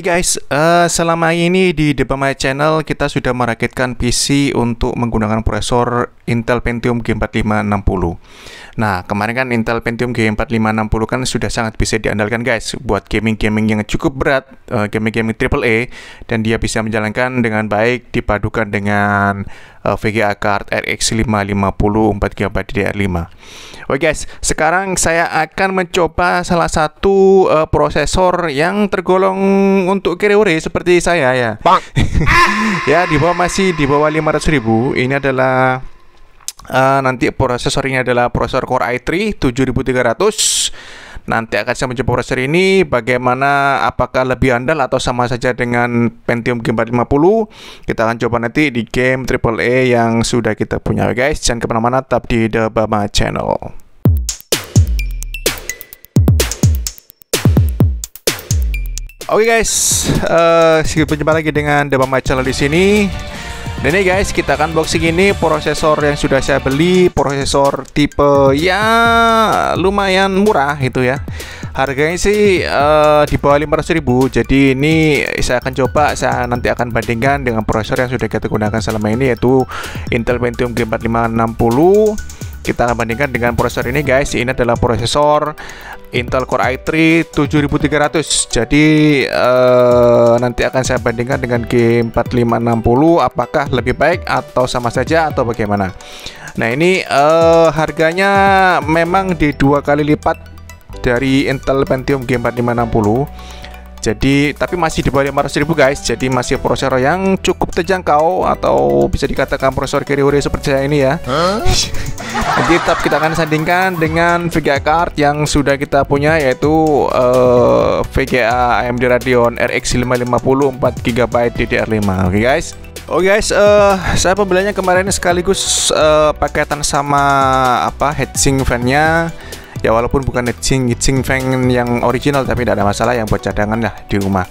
Guys, selama ini di Debama Channel kita sudah merakitkan PC untuk menggunakan prosesor Intel Pentium G4560. Nah, kemarin kan Intel Pentium G4560 kan sudah sangat bisa diandalkan guys buat gaming-gaming yang cukup berat, gaming-gaming AAA, dan dia bisa menjalankan dengan baik dipadukan dengan VGA card RX 550 4GB DDR5. Oke guys, sekarang saya akan mencoba salah satu prosesor yang tergolong untuk carry seperti saya ya. Ya, masih di bawah 500.000. Ini adalah nanti prosesor ini adalah prosesor Core i3 7300. Nanti akan saya mencoba prosesor ini bagaimana, apakah lebih andal atau sama saja dengan Pentium G450. Kita akan coba nanti di game AAA yang sudah kita punya guys. Jangan kemana-mana, tetap di Debama Channel. Oke guys, berjumpa lagi dengan Debama Channel di sini. Dan ini guys, kita akan unboxing ini prosesor yang sudah saya beli, prosesor tipe ya lumayan murah itu ya. Harganya sih di bawah 500.000. Jadi ini saya akan coba, saya nanti akan bandingkan dengan prosesor yang sudah kita gunakan selama ini, yaitu Intel Pentium G4560. Kita akan bandingkan dengan prosesor ini guys. Ini adalah prosesor Intel Core i3 7300. Jadi nanti akan saya bandingkan dengan G4560, apakah lebih baik atau sama saja atau bagaimana. Nah, ini harganya memang di 2 kali lipat dari Intel Pentium G4560. Jadi tapi masih di bawah 500.000 guys. Jadi masih prosesor yang cukup terjangkau, atau bisa dikatakan prosesor carry seperti saya ini ya. Jadi tetap kita akan sandingkan dengan VGA card yang sudah kita punya, yaitu VGA AMD Radeon RX 550 4GB DDR5. Oke guys. Oke guys, saya pembeliannya kemarin sekaligus paketan sama heatsink fan-nya. Ya, walaupun bukan heatsink fan yang original, tapi tidak ada masalah, yang buat cadangan lah di rumah.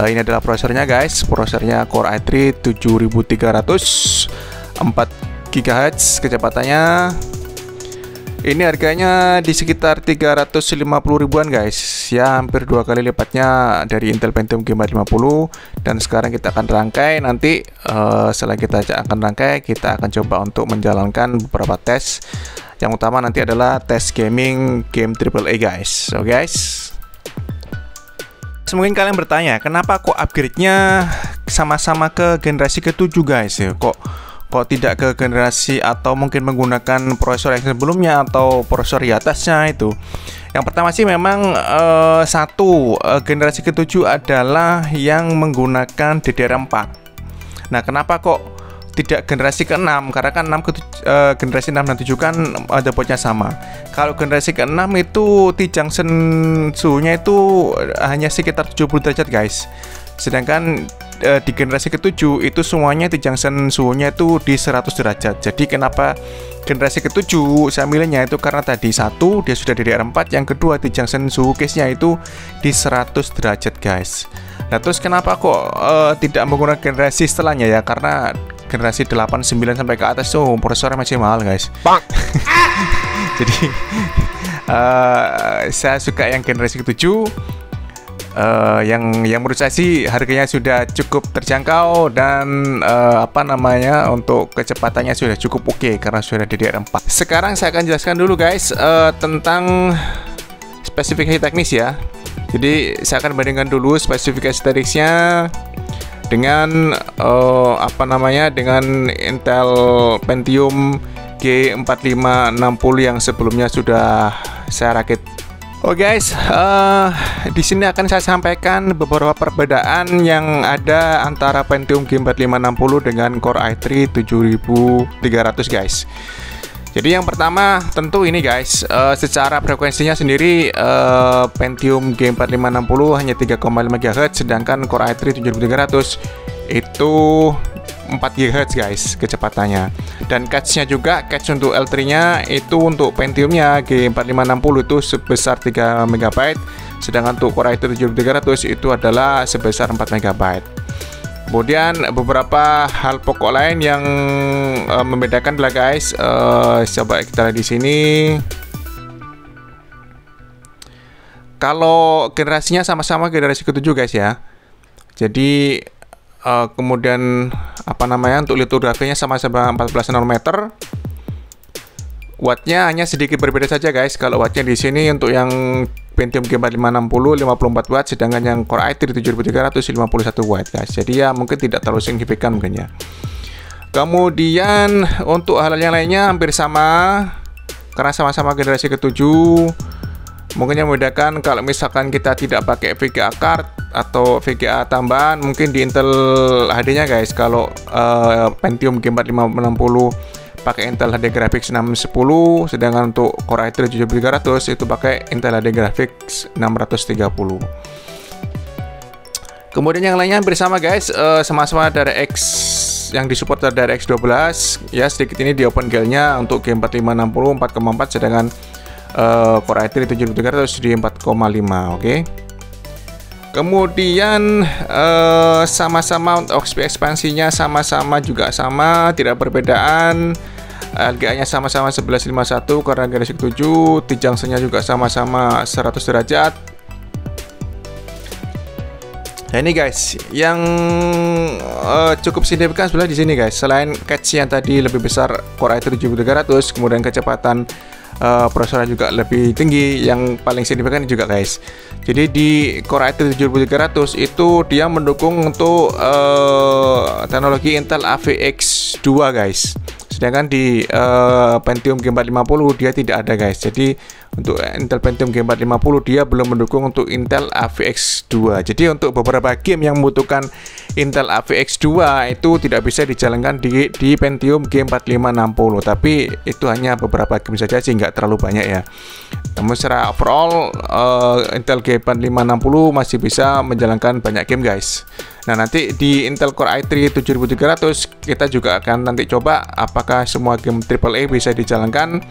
Ini adalah prosesornya guys. Prosesornya Core i3 7300 4GHz kecepatannya. Ini harganya di sekitar 350 ribuan guys. Ya, hampir 2 kali lipatnya dari Intel Pentium G450. Dan sekarang kita akan rangkai. Nanti setelah kita akan rangkai, kita akan coba untuk menjalankan beberapa tes. Yang utama nanti adalah tes gaming game AAA guys. So guys, mungkin kalian bertanya, kenapa kok upgrade-nya sama-sama ke generasi ke-7 guys ya? Kok tidak ke generasi atau mungkin menggunakan prosesor yang sebelumnya atau prosesor di atasnya itu? Yang pertama sih memang generasi ke-7 adalah yang menggunakan DDR4. Nah, kenapa kok tidak generasi ke-6? Karena kan generasi 6 dan 7 kan ada portnya sama. Kalau generasi ke-6 itu T-junction suhunya itu hanya sekitar 70 derajat guys. Sedangkan di generasi ke-7 itu semuanya T-junction suhunya itu di 100 derajat. Jadi kenapa generasi ke-7 saya milihnya itu karena tadi, satu, dia sudah DDR4, yang kedua T-junction suhu case-nya itu di 100 derajat guys. Nah, terus kenapa kok tidak menggunakan generasi setelahnya ya? Karena generasi 8, 9 sampai ke atas tuh prosesornya masih mahal guys. Jadi saya suka yang generasi ke-7, yang menurut saya sih harganya sudah cukup terjangkau, dan untuk kecepatannya sudah cukup oke karena sudah DDR4. Sekarang saya akan jelaskan dulu guys tentang spesifikasi teknis ya. Jadi saya akan bandingkan dulu spesifikasi teknisnya dengan dengan Intel Pentium G4560 yang sebelumnya sudah saya rakit. Guys, di sini akan saya sampaikan beberapa perbedaan yang ada antara Pentium G4560 dengan Core i3 7300 guys. Jadi yang pertama tentu ini guys, secara frekuensinya sendiri Pentium G4560 hanya 3,5 GHz, sedangkan Core i3 7300 itu 4 GHz guys kecepatannya. Dan cache-nya juga, cache untuk L3-nya itu untuk Pentiumnya G4560 itu sebesar 3 MB, sedangkan untuk Core i3 7300 itu adalah sebesar 4 MB. Kemudian beberapa hal pokok lain yang membedakan adalah guys, coba kita lihat di sini. Kalau generasinya sama-sama generasi ke-7 guys ya. Jadi kemudian apa namanya, untuk litografinya sama-sama 14 nanometer. Wattnya hanya sedikit berbeda saja guys. Kalau wattnya di sini untuk yang Pentium G4 560 54 watt, sedangkan yang Core i3 7300 51 watt guys. Jadi ya mungkin tidak terlalu signifikan mungkin ya. Kemudian untuk hal yang lainnya hampir sama karena sama-sama generasi ke-7. Mungkin yang membedakan kalau misalkan kita tidak pakai VGA card atau VGA tambahan, mungkin di Intel HD-nya guys. Kalau Pentium G4 560 pakai Intel HD Graphics 610, sedangkan untuk Core i3 7300 itu pakai Intel HD Graphics 630. Kemudian yang lainnya hampir sama guys, sama-sama DirectX yang disupport DirectX 12 ya. Sedikit ini di open GL-nya untuk G4 560 4,4, sedangkan Core i3 7300 di 4,5. Oke. Kemudian sama-sama untuk ekspansinya sama-sama juga sama, tidak perbedaan. LGA-nya sama-sama 1151 karena generasi 7, T-junction-nya juga sama-sama 100 derajat. Nah ini guys, yang cukup signifikan sebenarnya di sini guys. Selain cache yang tadi lebih besar Core i3 7300, kemudian kecepatan prosesornya juga lebih tinggi. Yang paling signifikan juga guys, jadi di Core i3 7300 itu dia mendukung untuk teknologi Intel AVX 2 guys. Sedangkan di Pentium G4 50 dia tidak ada guys. Jadi untuk Intel Pentium G4 50 dia belum mendukung untuk Intel AVX 2. Jadi untuk beberapa game yang membutuhkan Intel AVX 2 itu tidak bisa dijalankan di Pentium G4 560. Tapi itu hanya beberapa game saja sih, nggak terlalu banyak ya. Namun secara overall Intel G4 560 masih bisa menjalankan banyak game guys. Nah nanti di Intel Core i3 7300 kita juga akan nanti coba apakah semua game AAA bisa dijalankan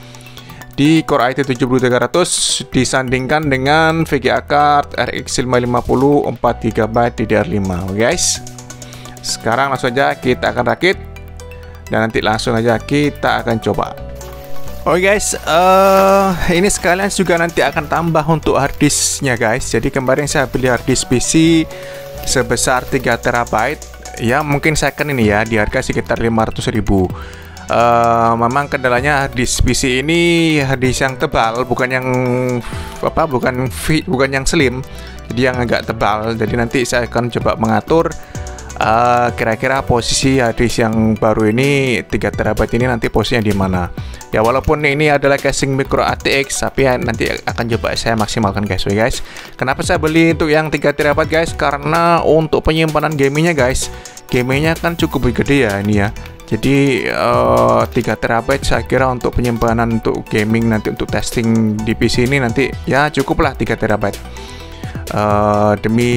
di Core i3 7300 disandingkan dengan VGA card RX 550 4GB DDR5. Oke guys, sekarang langsung aja kita akan rakit dan nanti langsung aja kita akan coba. Oke guys, ini sekalian juga nanti akan tambah untuk harddisknya guys. Jadi kemarin saya beli harddisk PC sebesar 3 TB ya, mungkin second ini ya, di harga sekitar 500.000. Memang kendalanya harddisk PC ini harddisk yang tebal, bukan yang apa, bukan yang slim, jadi yang agak tebal. Jadi nanti saya akan coba mengatur kira-kira posisi harddisk yang baru ini 3 TB ini nanti posisinya di mana. Ya walaupun ini adalah casing micro ATX, tapi ya, nanti akan coba saya maksimalkan guys. Oke guys, kenapa saya beli untuk yang 3 TB guys? Karena untuk penyimpanan gamingnya guys, gamingnya kan cukup gede ya ini ya. Jadi 3 TB saya kira untuk penyimpanan untuk gaming nanti untuk testing di PC ini nanti ya cukuplah 3 TB. Demi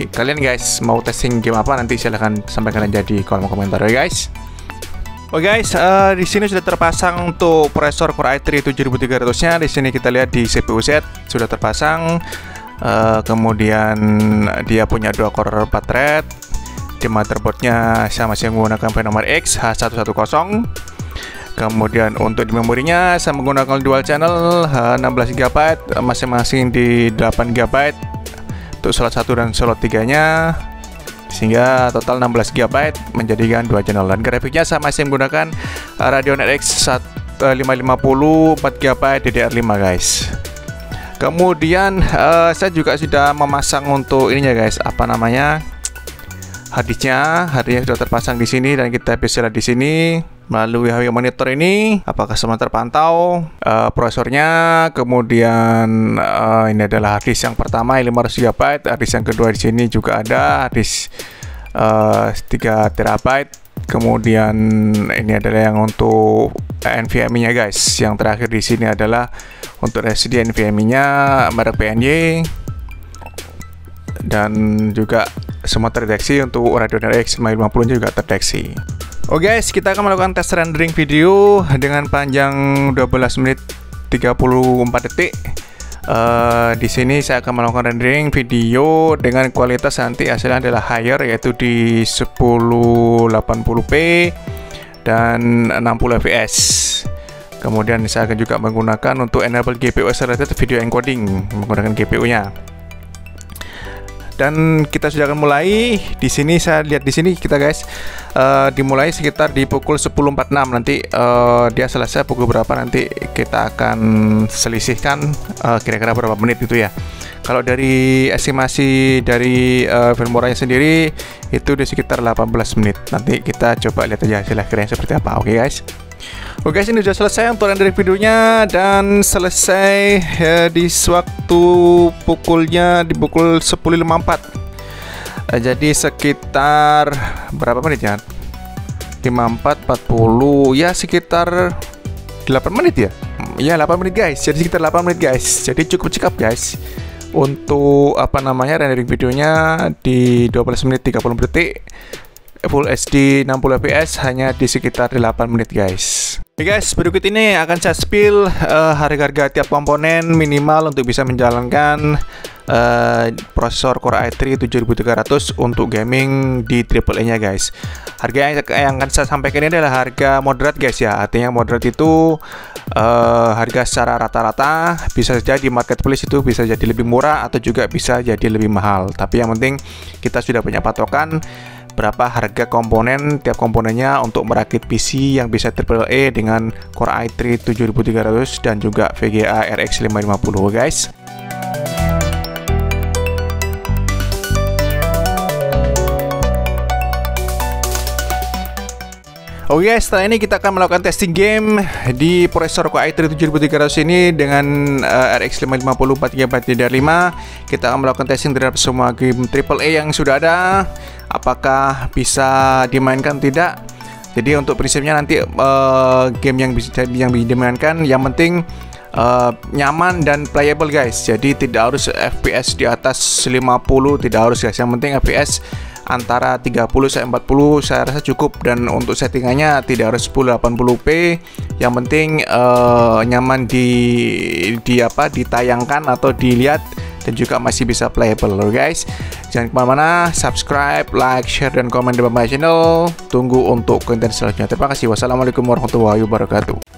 kalian guys, mau testing game apa nanti silahkan sampaikan aja di kolom komentar ya guys. Oke guys, di sini sudah terpasang untuk prosesor Core i3 7300-nya. Di sini kita lihat di CPU set sudah terpasang. Kemudian dia punya 2 core 4 thread. Di motherboardnya saya masih menggunakan Phenomer X H110. Kemudian untuk di memorinya saya menggunakan dual channel 16 GB, masing-masing di 8 GB untuk slot 1 dan slot 3-nya, sehingga total 16 GB menjadikan 2 channel. Dan grafiknya saya masih menggunakan Radeon RX 550 4GB DDR5 guys. Kemudian saya juga sudah memasang untuk ininya guys, apa namanya, harddisknya sudah terpasang di sini dan kita bisa lihat di sini melalui HW monitor ini apakah semua terpantau prosesornya. Kemudian ini adalah harddisk yang pertama 500 GB, harddisk yang kedua di sini juga ada harddisk 3 TB. Kemudian ini adalah yang untuk NVMe-nya guys. Yang terakhir di sini adalah untuk SSD NVMe-nya merek PNY, dan juga semua terdeteksi. Untuk Radeon RX 550 juga terdeteksi. Oke guys, kita akan melakukan tes rendering video dengan panjang 12 menit 34 detik. Di sini saya akan melakukan rendering video dengan kualitas nanti hasilnya adalah higher, yaitu di 1080p dan 60 fps. Kemudian saya akan juga menggunakan untuk enable GPU accelerated video encoding menggunakan GPU-nya. dan kita sudah akan mulai. Di sini saya lihat di sini kita guys dimulai sekitar di pukul 10.46 nanti. Dia selesai pukul berapa nanti kita akan selisihkan kira-kira berapa menit itu ya. Kalau dari estimasi dari Filmoranya sendiri itu di sekitar 18 menit. Nanti kita coba lihat aja hasil akhirnya seperti apa. Oke guys. Oke guys, ini sudah selesai untuk render videonya dan selesai di waktu pukulnya di pukul 10.54. Jadi sekitar berapa menit ya? 54, 40 ya, sekitar 8 menit ya. Ya 8 menit guys. Jadi sekitar 8 menit guys. Jadi cukup cekap guys. Untuk apa namanya rendering videonya di 12 menit 30 detik, Full HD 60 fps hanya di sekitar 8 menit guys. Oke guys, berikut ini akan saya spill harga-harga tiap komponen minimal untuk bisa menjalankan prosesor Core i3 7300 untuk gaming di AAA nya guys. Harga yang akan saya sampaikan ini adalah harga moderat guys ya. Artinya moderat itu harga secara rata-rata, bisa saja di marketplace itu bisa jadi lebih murah atau juga bisa jadi lebih mahal. Tapi yang penting kita sudah punya patokan berapa harga komponen tiap komponennya untuk merakit PC yang bisa AAA dengan Core i3 7300 dan juga VGA RX 550 guys. Oke guys, setelah ini kita akan melakukan testing game di prosesor Core i3 7300 ini dengan RX 550 4GB DDR5. Kita akan melakukan testing terhadap semua game AAA yang sudah ada, apakah bisa dimainkan tidak. Jadi untuk prinsipnya nanti game yang bisa dimainkan yang penting nyaman dan playable guys. Jadi tidak harus FPS di atas 50, tidak harus guys. Yang penting FPS antara 30 sampai 40 saya rasa cukup, dan untuk settingannya tidak harus 1080p. Yang penting nyaman ditayangkan atau dilihat dan juga masih bisa playable loh guys. Jangan kemana-mana, subscribe, like, share, dan komen di bawah channel. Tunggu untuk konten selanjutnya. Terima kasih. Wassalamualaikum warahmatullahi wabarakatuh.